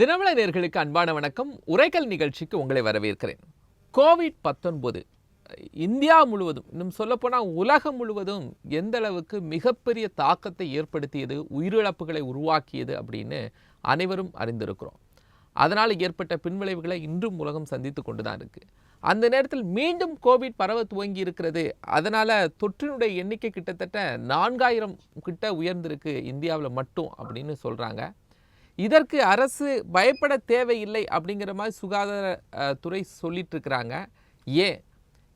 தினமலை நேயர்களுக்கு அன்பான வணக்கம். உரைக்கல் நிகழ்ச்சிக்கு உங்களை வரவேற்கிறேன். கோவிட்-19 இந்தியா முழுவதும், இன்னும் சொல்லப்போனால் உலகம் முழுவதும் எந்த அளவுக்கு மிகப்பெரிய தாக்கத்தை ஏற்படுத்தியது, உயிரிழப்புகளை உருவாக்கியது அப்படின்னு அனைவரும் அறிந்திருக்கிறோம். அதனால் ஏற்பட்ட பின்விளைவுகளை இன்றும் உலகம் சந்தித்து கொண்டுதான் இருக்கு. அந்த நேரத்தில் மீண்டும் கோவிட் பரவ துவங்கி இருக்கிறது. அதனால தொற்றினுடைய எண்ணிக்கை கிட்டத்தட்ட 4000 கிட்ட உயர்ந்திருக்கு இந்தியாவில் மட்டும் அப்படின்னு சொல்றாங்க. இதற்கு அரசு பயப்பட தேவையில்லை அப்படிங்கிற மாதிரி சுகாதாரத்துறை சொல்லிட்டு இருக்கிறாங்க. ஏன்,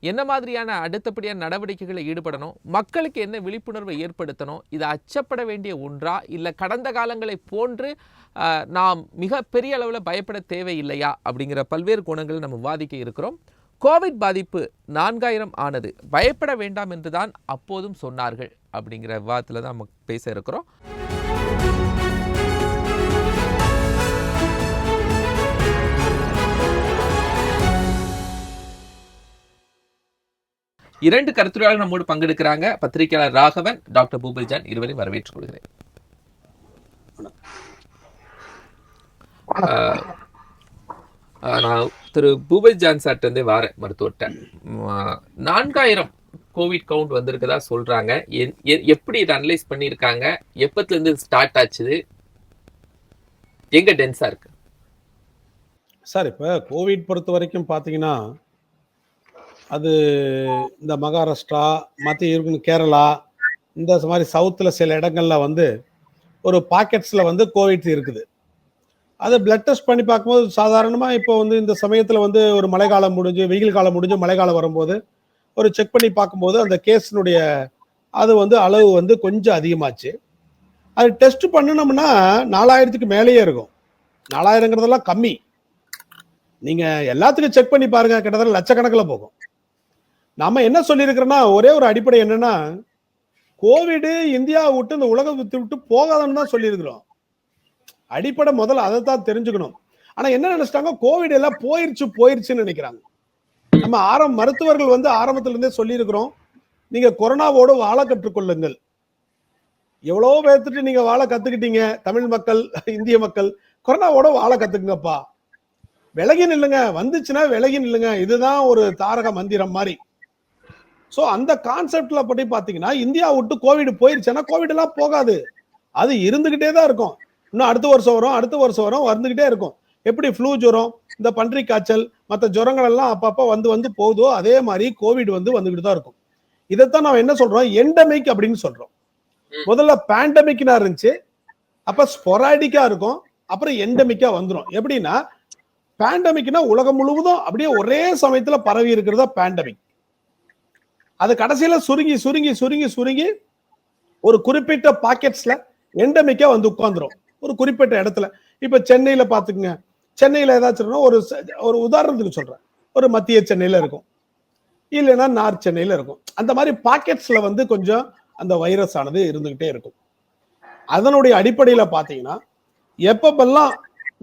என்ன மாதிரியான அடுத்தபடியான நடவடிக்கைகளை ஈடுபடணும், மக்களுக்கு என்ன விழிப்புணர்வை ஏற்படுத்தணும், இது அச்சப்பட வேண்டிய ஒன்றா, இல்லை கடந்த காலங்களை போன்று நாம் மிக பெரிய அளவில் பயப்பட தேவையில்லையா அப்படிங்கிற பல்வேறு கோணங்களை நம்ம விவாதிக்க இருக்கிறோம். கோவிட் பாதிப்பு 4000 ஆனது, பயப்பட வேண்டாம் என்று தான் அப்போதும் சொன்னார்கள் அப்படிங்கிற விவாதத்தில் தான் நம்ம பேச இருக்கிறோம். இரண்டு கருத்துரையாளர்கள் நம்மோடு பங்கெடுக்கிறாங்க. பத்திரிகையாளர் ராகவன், டாக்டர் பூபல் ஜான், இருவரையும் வரவேற்றுக் கொள்கிறேன். நான் திரு பூபல் ஜான் சார்ட்ட இருந்தே வார மருத்துவர்கிட்ட 4000 கோவிட் கவுண்ட் வந்திருக்கதா சொல்றாங்க. எப்படி இதை அனலைஸ் பண்ணியிருக்காங்க, எப்பத்துல இருந்து ஸ்டார்ட் ஆச்சுது, எங்க டென்ஸா இருக்கு சார்? இப்ப கோவிட் பொறுத்த வரைக்கும் பாத்தீங்கன்னா, அது இந்த மகாராஷ்டிரா, மத்திய கேரளா, இந்த மாதிரி சவுத்தில் சில இடங்கள்ல வந்து ஒரு பாக்கெட்ஸில் வந்து கோவிட் இருக்குது. அது பிளட் டெஸ்ட் பண்ணி பார்க்கும்போது சாதாரணமாக இப்போ வந்து இந்த சமயத்தில் வந்து ஒரு மழைக்காலம் முடிஞ்சு, வெயில் காலம் முடிஞ்சு மழைக்காலம் வரும்போது ஒரு செக் பண்ணி பார்க்கும்போது அந்த கேஸினுடைய அது வந்து அளவு வந்து கொஞ்சம் அதிகமாச்சு. அது டெஸ்ட் பண்ணினோம்னா 4000க்கு மேலேயே இருக்கும். 4000ங்கிறதெல்லாம் கம்மி. நீங்கள் எல்லாத்துக்கும் செக் பண்ணி பாருங்க, கிட்டத்தட்ட லட்சக்கணக்கில் போகும். நம்ம என்ன சொல்லியிருக்கிறோன்னா, ஒரே ஒரு அடிப்படை என்னன்னா, கோவிடு இந்தியாவை விட்டு இந்த உலகத்தை விட்டு போகாதுன்னு தான் சொல்லியிருக்கிறோம். அடிப்படை முதல்ல அதை தான் தெரிஞ்சுக்கணும். ஆனா என்ன நினைச்சிட்டாங்க, கோவிட் எல்லாம் போயிருச்சுன்னு நினைக்கிறாங்க. நம்ம மருத்துவர்கள் வந்து ஆரம்பத்துல இருந்தே சொல்லியிருக்கிறோம், நீங்க கொரோனாவோடு வாழ கற்றுக்கொள்ளுங்கள். எவ்வளோ பேர்த்துட்டு நீங்க வாழ கத்துக்கிட்டீங்க, தமிழ் மக்கள், இந்திய மக்கள், கொரோனாவோட வாழ கத்துக்குங்கப்பா. விலகி நில்லுங்க, வந்துச்சுன்னா விலகி நில்லுங்க. இதுதான் ஒரு தாரக மந்திரம் மாதிரி. ஸோ அந்த கான்செப்ட்ல பற்றி பார்த்தீங்கன்னா, இந்தியா விட்டு கோவிட் போயிருச்சுன்னா கோவிட் எல்லாம் போகாது, அது இருந்துகிட்டே தான் இருக்கும். இன்னும் அடுத்த வருஷம் வரும் வந்துகிட்டே இருக்கும். எப்படி ஃப்ளூ ஜுரம், இந்த பன்றி காய்ச்சல், மற்ற ஜுரங்கள் எல்லாம் அப்பப்போ வந்து போகுதோ அதே மாதிரி கோவிட் வந்துகிட்டு தான் இருக்கும். இதைத்தான் நம்ம என்ன சொல்றோம், எண்டமிக் அப்படின்னு சொல்றோம். முதல்ல பேண்டமிக்னா இருந்துச்சு, அப்ப ஸ்பொராடிக்கா இருக்கும், அப்புறம் எண்டமிக்கா வந்துடும். எப்படின்னா, பேண்டமிக்னா உலகம் முழுவதும் அப்படியே ஒரே சமயத்துல பரவி இருக்கிறதா பேண்டமிக். அது கடைசியில சுருங்கி ஒரு குறிப்பிட்ட பாக்கெட்ஸ்ல எண்டமிக்கா வந்து உட்கார்ந்துரும் ஒரு குறிப்பிட்ட இடத்துல. இப்ப சென்னையில பாத்துக்குங்க, சென்னையில ஏதாச்சும் ஒரு உதாரணத்துக்கு சொல்றேன், ஒரு மத்திய சென்னையில இருக்கும், இல்லைன்னா நார்த் சென்னையில இருக்கும். அந்த மாதிரி பாக்கெட்ஸ்ல வந்து கொஞ்சம் அந்த வைரஸ் ஆனது இருந்துகிட்டே இருக்கும். அதனுடைய அடிப்படையில பாத்தீங்கன்னா, எப்பப்பெல்லாம்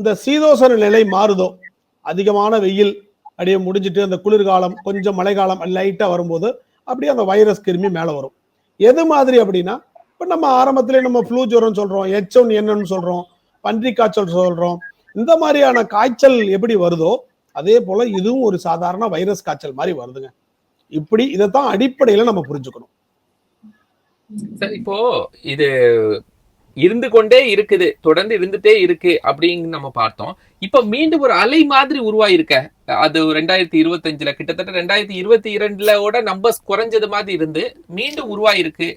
இந்த சீதோஷண நிலை மாறுதோ, அதிகமான வெயில் அப்படியே முடிஞ்சிட்டு அந்த குளிர்காலம், கொஞ்சம் மழைக்காலம் லைட்டா வரும்போது அப்படியே அந்த வைரஸ் கிருமி மேல வரும். எது மாதிரி அப்படின்னா, இப்ப நம்ம ஆரம்பத்திலே நம்ம ஃப்ளூ ஜுரம் சொல்றோம், H1N1 சொல்றோம், பன்றி காய்ச்சல் சொல்றோம். இந்த மாதிரியான காய்ச்சல் எப்படி வருதோ அதே போல இதுவும் ஒரு சாதாரண வைரஸ் காய்ச்சல் மாதிரி வருதுங்க. இப்படி இதைத்தான் அடிப்படையில நம்ம புரிஞ்சுக்கணும். சார், இப்போ இது இருந்து கொண்டே இருக்குது, தொடர்ந்து இருந்துட்டே இருக்கு அப்படின்னு நம்ம பார்த்தோம். இப்ப மீண்டும் ஒரு அலை மாதிரி உருவாயிருக்க, அது 2025 கிட்டத்தட்ட 2022 நம்பர்ஸ் குறைஞ்சது மாதிரி இருந்து மீண்டும் உருவாயிருக்கு.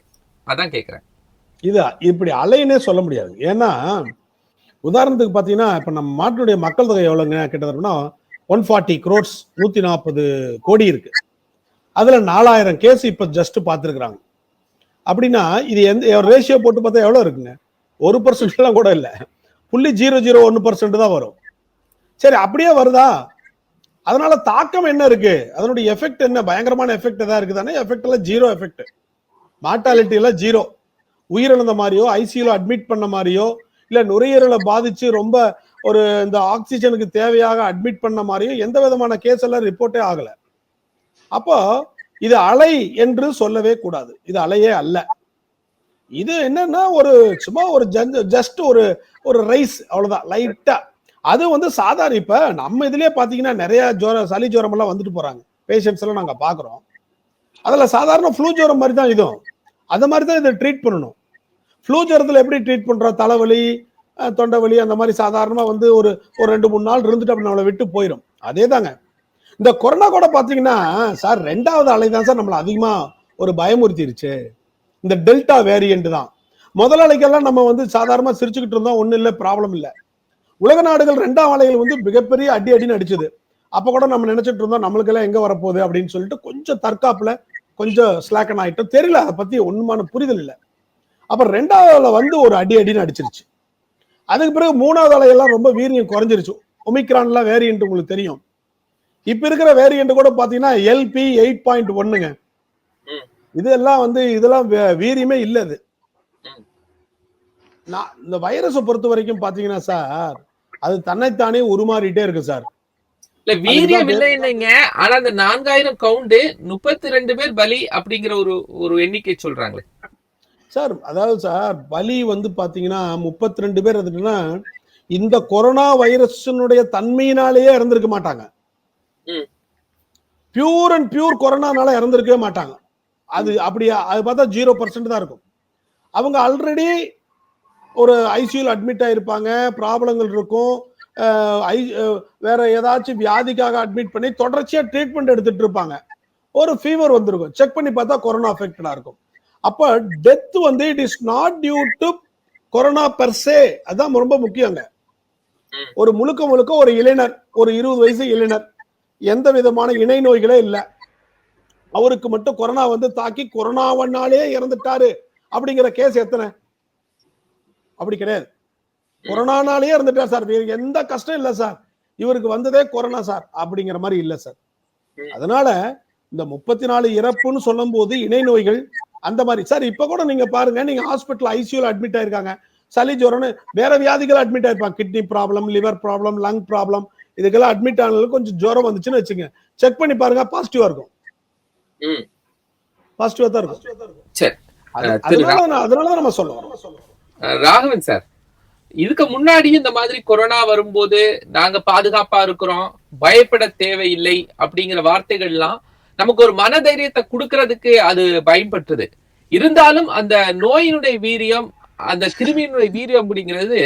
அதான் கேட்கிறேன். இது இப்படி அலைன்னே சொல்ல முடியாது. ஏன்னா உதாரணத்துக்கு பாத்தீங்கன்னா, இப்ப நம்ம நாட்டுடைய மக்கள் தொகை எவ்வளவுங்க, கிட்டத்தட்ட 140 crores, 140 கோடி இருக்கு. அதுல 4000 கேஸ் இப்ப ஜஸ்ட் பார்த்துருக்குறாங்க. அப்படின்னா இது எந்த ரேஷியோ போட்டு பார்த்தா எவ்வளவு இருக்குங்க? 1% எல்லாம் கூட இல்லை, 0.001% தான் வரும். சரி, அப்படியே வருதா? அதனால தாக்கம் என்ன இருக்கு, அதனுடைய எஃபெக்ட் என்ன, பயங்கரமான எஃபெக்ட் தான் இருக்குதானே? எஃபெக்ட் எல்லாம் ஜீரோ எஃபெக்ட், மார்டாலிட்டி எல்லாம் ஜீரோ. உயிரிழந்த மாதிரியோ, ஐசியூல அட்மிட் பண்ண மாதிரியோ, இல்ல நுரையீரலை பாதிச்சு ரொம்ப ஒரு இந்த ஆக்சிஜனுக்கு தேவையாக அட்மிட் பண்ண மாதிரியோ எந்த விதமான கேஸ் எல்லாம் ரிப்போர்ட்டே ஆகல. அப்போ இது அலை என்று சொல்லவே கூடாது, இது அலையே அல்ல. இது என்னன்னா ஒரு சும்மா ஒரு ஜஸ்ட் ஒரு ரைஸ், அவ்வளவுதான், லைட்டா. அது வந்து சாதாரண இப்ப நம்ம இதுலயே பாத்தீங்கன்னா நிறைய ஜுரம் சளி ஜுரம் எல்லாம் வந்துட்டு போறாங்க பேஷண்ட்ஸ் எல்லாம் நாங்க பாக்குறோம். அதுல சாதாரண ஃப்ளூ ஜுரம் மாதிரி தான் இதுவும். அந்த மாதிரி தான் இதை ட்ரீட் பண்ணணும். ஃப்ளூ ஜுரத்துல எப்படி ட்ரீட் பண்றோம்? தலைவலி, தொண்டை வலி அந்த மாதிரி சாதாரணமா வந்து ஒரு ஒரு 2-3 நாள் இருந்துட்டு அப்படி நம்மளை விட்டு போயிடும். அதே தாங்க இந்த கொரோனா கூட பாத்தீங்கன்னா சார் 2வது அலை தான் சார் நம்மளை அதிகமா ஒரு பயமுறுத்திருச்சு. இந்த டெல்டா வேரியன்ட் தான். முதல் அலைக்கெல்லாம் நம்ம வந்து சாதாரணமா சிரிச்சுக்கிட்டு இருந்தோம், ஒன்றும் இல்லை, ப்ராப்ளம் இல்லை. உலக நாடுகள் 2ஆம் அலைகள் வந்து மிகப்பெரிய அடின்னு அடிச்சது. அப்ப கூட நம்ம நினைச்சிட்டு இருந்தோம் நம்மளுக்கு எல்லாம் எங்க வரப்போகுது அப்படின்னு சொல்லிட்டு கொஞ்சம் தற்காப்புல கொஞ்சம் ஸ்லாக்கன் ஆயிட்டோம். தெரியல, அதை பத்தி ஒண்ணுமான புரிதல் இல்லை. அப்புறம் 2வது வந்து ஒரு அடின்னு அடிச்சிருச்சு. அதுக்கு பிறகு 3வது அலையெல்லாம் ரொம்ப வீரியம் குறைஞ்சிருச்சு. ஒமிக்ரான்லாம் வேரியன்ட் உங்களுக்கு தெரியும். இப்ப இருக்கிற வேரியன்ட் கூட பாத்தீங்கன்னா LP 8.1ங்க. இதெல்லாம் வந்து இதெல்லாம் வீரியமே இல்லை. அது இந்த வைரஸை பொறுத்த வரைக்கும் பாத்தீங்கன்னா சார் அது தன்னைத்தானே உருமாறிட்டே இருக்கு சார். இல்ல வீரியம் இல்லைங்க. ஆனா அந்த 4000 கவுண்ட் 32 பேர் பலி அப்படிங்கிற ஒரு எண்ணிக்கை சொல்றாங்களே சார். அதாவது சார் பலி வந்து பாத்தீங்கன்னா 32 பேர் இருந்துட்டுன்னா இந்த கொரோனா வைரஸினுடைய தன்மையினாலேயே இறந்திருக்க மாட்டாங்க. பியூர் அண்ட் பியூர் கொரோனானால இறந்திருக்கவே மாட்டாங்க. அது அப்படியே அது பார்த்தா 0% தான் இருக்கும். அவங்க ஆல்ரெடி ஒரு ஐசியூல அட்மிட் ஆயிருப்பாங்க, ப்ராப்ளங்கள் இருக்கும், வேற ஏதாச்சும் வியாதிக்காக அட்மிட் பண்ணி தொடர்ச்சியா ட்ரீட்மெண்ட் எடுத்துட்டு இருப்பாங்க. ஒரு ஃபீவர் வந்திருக்கும், செக் பண்ணி பார்த்தா கொரோனா அஃபெக்டடா இருக்கும். அப்ப டெத் வந்து it is not due to corona per se. அதான் ரொம்ப முக்கியங்க. ஒரு முழுக்க ஒரு இளைஞர், ஒரு 20 வயசு இளைஞர், எந்த விதமான இணை நோய்களே இல்லை, அவருக்கு மட்டும் கொரோனா வந்து தாக்கி கொரோனாவனாலே இறந்துட்டாரு அப்படிங்கிற கேஸ் எத்தனை? அப்படி கிடையாது. கொரோனானாலே இறந்துட்டார் சார், வேறு எந்த கஷ்டம் இல்லை சார், இவருக்கு வந்ததே கொரோனா சார் அப்படிங்கிற மாதிரி இல்லை சார். அதனால இந்த 34 இறப்புன்னு சொல்லும் போது இணை நோய்கள் அந்த மாதிரி சார். இப்ப கூட நீங்க பாருங்க, நீங்க ஹாஸ்பிட்டல் ஐசியூல அட்மிட் ஆயிருக்காங்க, சளி ஜுரம்னு வேற வியாதிகள் அட்மிட் ஆயிருப்பாங்க, kidney problem, liver problem, lung problem, இதுக்கெல்லாம் அட்மிட் ஆனாலும் கொஞ்சம் ஜுரம் வந்துச்சுன்னு வச்சுங்க, செக் பண்ணி பாருங்க, பாசிட்டிவா இருக்கும். பாசிட்டிவா தான் இருக்கும். சரி, அதனாலதான் நம்ம சொல்லுவோம். ராகவன் சார், இதுக்கு முன்னாடி இந்த மாதிரி கொரோனா வரும்போது நாங்க பாதுகாப்பா இருக்கிறோம், பயப்பட தேவையில்லை அப்படிங்கிற வார்த்தைகள்லாம் நமக்கு ஒரு மனதைரியத்தை கொடுக்கறதுக்கு அது பயன்பட்டுது. இருந்தாலும் அந்த நோயினுடைய வீரியம், அந்த கிருமியினுடைய வீரியம் அப்படிங்கிறது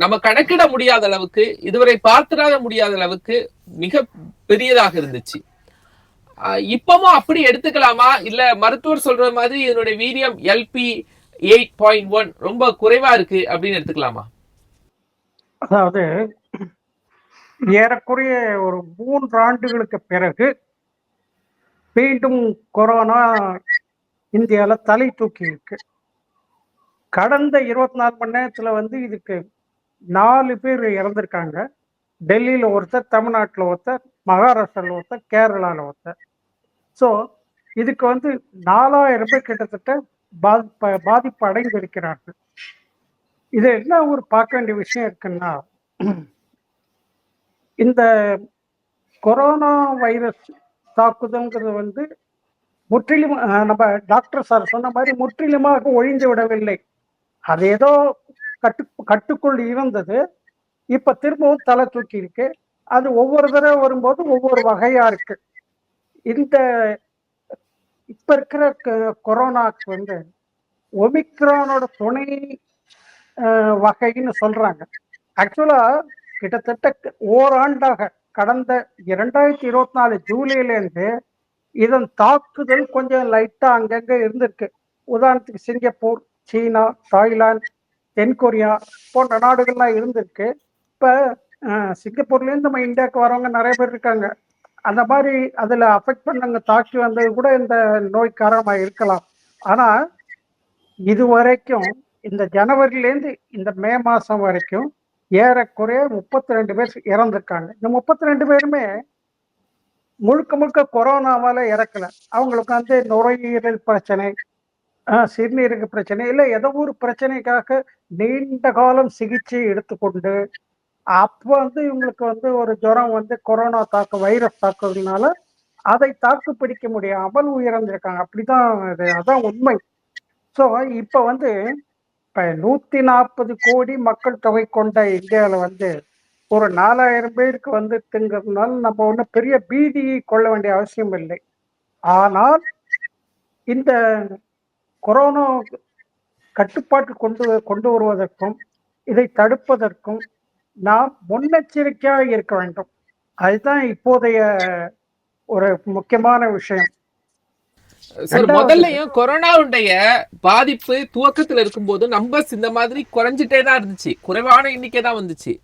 நம்ம கணக்கிட முடியாத அளவுக்கு, இதுவரை பார்த்திராத முடியாத அளவுக்கு மிக பெரியதாக இருந்துச்சு. இப்பவும் அப்படி எடுத்துக்கலாமா, இல்ல மருத்துவர் சொல்ற மாதிரி இதனுடைய வீரியம் LP 8.1 ரொம்ப குறைவா இருக்கு அப்படின்னு எடுத்துக்கலாமா? அதாவது ஏறக்குறைய ஒரு 3 ஆண்டுகளுக்கு பிறகு மீண்டும் கொரோனா இந்தியால தலை தூக்கி இருக்கு. கடந்த 24 மணி நேரத்துல வந்து இதுக்கு 4 பேர் இறந்திருக்காங்க. டெல்லியில ஒருத்தர், தமிழ்நாட்டுல ஒருத்தர், மகாராஷ்டிரால ஒருத்தர், கேரளால ஒருத்தர். ஸோ இதுக்கு வந்து 4000 பேர் கிட்டத்தட்ட பாதிப்பு அடைந்திருக்கிறார்கள். இது என்ன ஒரு பார்க்க வேண்டிய விஷயம் இருக்குன்னா, இந்த கொரோனா வைரஸ் தாக்குதல்ங்கிறது வந்து முற்றிலும் நம்ம டாக்டர் சார் சொன்ன மாதிரி முற்றிலுமாக ஒழிந்து விடவில்லை. அது ஏதோ கட்டுக்குள் இருந்தது, இப்ப திரும்பவும் தலை தூக்கி இருக்கு. அது ஒவ்வொரு தடவை வரும்போது ஒவ்வொரு வகையா இருக்கு. இந்த இப்ப இருக்கிற கொரோனாக்கு வந்து ஒமிக்ரானோட துணை வகைன்னு சொல்றாங்க. ஆக்சுவலா கிட்டத்தட்ட ஓராண்டாக கடந்த 2024 ஜூலைலேருந்து இதன் தாக்குதல் கொஞ்சம் லைட்டா அங்கங்க இருந்திருக்கு. உதாரணத்துக்கு சிங்கப்பூர், சீனா, தாய்லாந்து, தென்கொரியா போன்ற நாடுகள்லாம் இருந்திருக்கு. இப்ப சிங்கப்பூர்லேருந்து நம்ம இந்தியாவுக்கு வரவங்க நிறைய பேர் இருக்காங்க. அந்த மாதிரி அதுல அஃபெக்ட் பண்ணவங்க தாக்கி வந்தது கூட இந்த நோய் காரணமாக இருக்கலாம். ஆனா இது வரைக்கும் இந்த ஜனவரியிலேருந்து இந்த மே மாசம் வரைக்கும் ஏறக்குறைய 32 பேர் இறந்திருக்காங்க. இந்த 32 பேருமே முழுக்க கொரோனாவால இறக்கல. அவங்களுக்கு வந்து நுரையீரல் பிரச்சனை, சிறுநீரக பிரச்சனை, இல்லை ஏதோ ஒரு பிரச்சனைக்காக நீண்ட காலம் சிகிச்சை எடுத்துக்கொண்டு அப்போ வந்து இவங்களுக்கு வந்து ஒரு ஜுரம் வந்து கொரோனா வைரஸ் தாக்குறதுனால அதை தாக்கு பிடிக்க முடியாமல் உயிரிழந்திருக்காங்க. அப்படிதான் அதான் உண்மை. ஸோ இப்போ வந்து இப்போ 140 கோடி மக்கள் தொகை கொண்ட இந்தியாவில் வந்து ஒரு 4000 பேருக்கு வந்துட்டுங்கிறதுனால நம்ம ஒன்றும் பெரிய பீதி கொள்ள வேண்டிய அவசியம் இல்லை. ஆனால் இந்த கொரோனா கட்டுப்பாட்டு கொண்டு கொண்டு வருவதற்கும் இதை தடுப்பதற்கும் நாம் முன்னெச்சரிக்கையாக இருக்க வேண்டும். அதுதான் இப்போதைய ஒரு முக்கியமான விஷயம். சார், ரெண்டாவது, முதல்லயும் கொரோனாவுடைய பாதிப்பு துவக்கத்துல இருக்கும்போது நம்பர்ஸ் இந்த மாதிரி குறைஞ்சிட்டே தான் இருந்துச்சு, குறைவான எண்ணிக்கை தான் வந்துச்சு.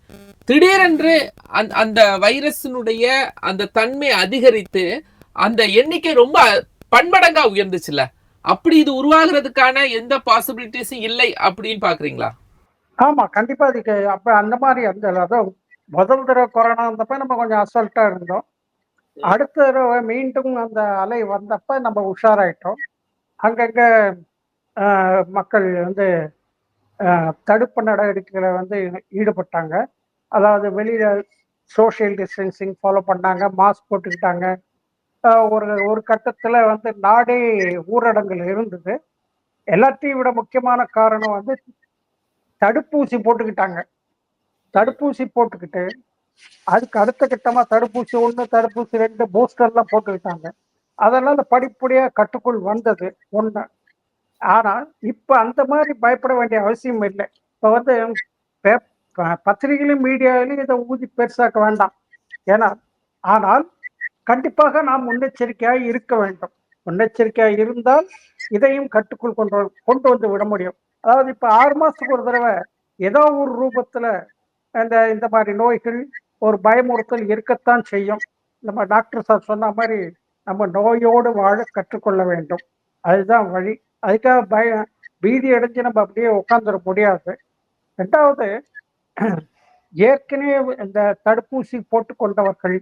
திடீரென்று அந்த வைரஸினுடைய அந்த தன்மை அதிகரித்து அந்த எண்ணிக்கை ரொம்ப பன்மடங்கா உயர்ந்துச்சுல்ல. அப்படி இது உருவாகிறதுக்கான எந்த பாசிபிலிட்டிஸும் இல்லை அப்படின்னு பாக்குறீங்களா? ஆமா, கண்டிப்பா அதுக்கு அப்ப அந்த மாதிரி அதாவது முதல் தடவை கொரோனா வந்தப்ப நம்ம கொஞ்சம் அசால்ட்டா இருந்தோம். அடுத்த தடவை மீண்டும் அந்த அலை வந்தப்ப நம்ம உஷாராயிட்டோம். அங்கங்க மக்கள் தடுப்பு நடவடிக்கைகளை ஈடுபட்டாங்க. அதாவது வெளியில சோஷியல் டிஸ்டன்சிங் ஃபாலோ பண்ணாங்க, மாஸ்க் போட்டுக்கிட்டாங்க. ஒரு ஒரு கட்டத்துல நாடே ஊரடங்குல இருந்தது. எல்லாத்தையும் விட முக்கியமான காரணம் தடுப்பூசி போட்டுக்கிட்டாங்க. தடுப்பூசி போட்டுக்கிட்டு அதுக்கு அடுத்த கட்டமா தடுப்பூசி 1, தடுப்பூசி 2, பூஸ்டர்லாம் போட்டுக்கிட்டாங்க. அதனால படிப்படியா கட்டுக்குள் வந்தது ஒண்ணு. ஆனா இப்ப அந்த மாதிரி பயப்பட வேண்டிய அவசியம் இல்லை. இப்ப பத்திரிகையிலும் மீடியாவிலும் இதை ஊதி பெருசாக்க வேண்டாம். ஏன்னா ஆனால் கண்டிப்பாக நாம் முன்னெச்சரிக்கையாக இருக்க வேண்டும். முன்னெச்சரிக்கையாக இருந்தால் இதையும் கட்டுக்குள் கொண்டு வந்து விட முடியும். அதாவது இப்ப 6 மாசத்துக்கு ஒரு தடவை ஏதோ ஒரு ரூபத்துல இந்த மாதிரி நோய்கள் ஒரு பயமுறுத்தல் இருக்கத்தான் செய்யும். நம்ம டாக்டர் சார் சொன்ன மாதிரி நம்ம நோயோடு வாழ கற்றுக்கொள்ள வேண்டும். அதுதான் வழி. அதுக்காக பீதி அடைஞ்சு நம்ம அப்படியே உட்காந்துட முடியாது. ரெண்டாவது, ஏற்கனவே இந்த தடுப்பூசி போட்டுக்கொண்டவர்கள்,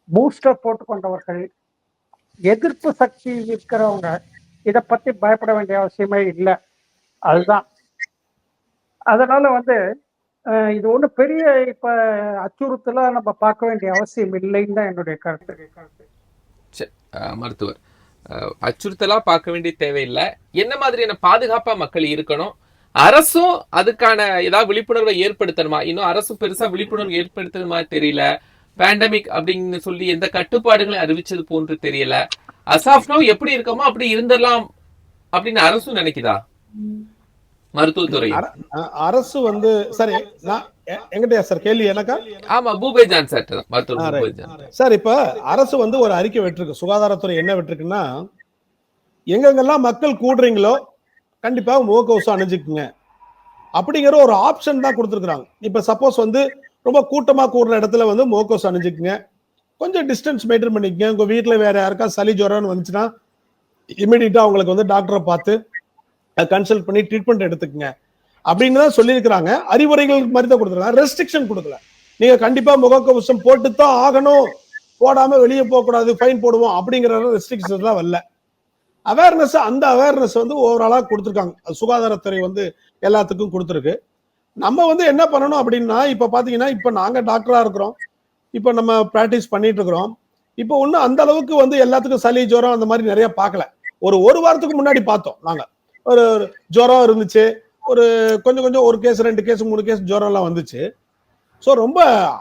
பூஸ்டர் போட்டுக்கொண்டவர்கள், எதிர்ப்பு சக்தி இருக்கிறவங்க இதை பத்தி பயப்பட வேண்டிய அவசியமே இல்லை. அதுதான். அதனால இது ஒண்ணு பெரிய இப்ப அச்சுறுத்தலா நம்ம பார்க்க வேண்டிய அவசியம் இல்லைன்னு தான் என்னுடைய கருத்து. மருத்துவர், அச்சுறுத்தலா பார்க்க வேண்டிய தேவையில்லை. என்ன மாதிரியான பாதுகாப்பா மக்கள் இருக்கணும்? அரசும் அதுக்கான ஏதாவது விழிப்புணர்வை ஏற்படுத்தணுமா? இன்னும் அரசு பெருசா விழிப்புணர்வு ஏற்படுத்துறது மாதிரி தெரியல. பேண்டமிக் அப்படின்னு சொல்லி எந்த கட்டுப்பாடுகளையும் அறிவிச்சது போன்று தெரியல. அசாஃப் நவ் எப்படி இருக்கமோ அப்படி இருந்துடலாம் அப்படின்னு அரசும் நினைக்குதா? மருத்துவத்துறை அரசு சரி, எங்கிட்டயா சார் கேள்வி? எனக்கா? ஆமா, பூபேஜான் சார், மருத்துவர் பூபேஜான் சார். இப்ப அரசு ஒரு அறிக்கை விட்டுருக்கு. சுகாதாரத்துறை என்ன விட்டுருக்குன்னா, எங்கெங்கெல்லாம் மக்கள் கூடுறீங்களோ கண்டிப்பா முகக்கவசம் அணிஞ்சுக்குங்க அப்படிங்கிற ஒரு ஆப்ஷன் தான் கொடுத்துருக்காங்க. இப்ப சப்போஸ் ரொம்ப கூட்டமா கூடுற இடத்துல முகக்கவசம் அணிஞ்சுக்குங்க, கொஞ்சம் டிஸ்டன்ஸ் மெயின்டைன் பண்ணிக்கங்க. உங்க வீட்டுல வேற யாருக்கா சளி ஜுரம்னு வந்துச்சுன்னா இமிடியட்டா அவங்களுக்கு டாக்டரை பார்த்து கன்சல்ட் பண்ணி ட்ரீட்மெண்ட் எடுத்துக்கங்க அப்படின்னு தான் சொல்லியிருக்கிறாங்க. அறிவுரைகள் மாதிரி தான் கொடுத்துருக்காங்க, ரெஸ்ட்ரிக்ஷன் கொடுக்கல. நீங்க கண்டிப்பா முகக்கவசம் போட்டு தான் ஆகணும், போடாம வெளியே போக கூடாது, ஃபைன் போடுவோம் அப்படிங்கிற ரெஸ்ட்ரிக்ஷன் தான் வரல. அவேர்னஸ், அந்த அவேர்னஸ் ஓவராலா கொடுத்துருக்காங்க. சுகாதாரத்துறை எல்லாத்துக்கும் கொடுத்துருக்கு. நம்ம என்ன பண்ணணும் அப்படின்னா, இப்ப பாத்தீங்கன்னா இப்ப நாங்க டாக்டரா இருக்கிறோம், இப்ப நம்ம பிராக்டிஸ் பண்ணிட்டு இருக்கிறோம். இப்ப ஒன்னும் அந்த அளவுக்கு எல்லாத்துக்கும் சளி ஜுரம் அந்த மாதிரி நிறைய பார்க்கல. ஒரு வாரத்துக்கு முன்னாடி பார்த்தோம். நாங்க ஒரு ஜுரம் இருந்துச்சு, கொஞ்சம் ஒரு கேஸ் 2 கேஸ் 3 கேஸ் ஜுரம் எல்லாம் வந்துச்சு. ஸோ ரொம்ப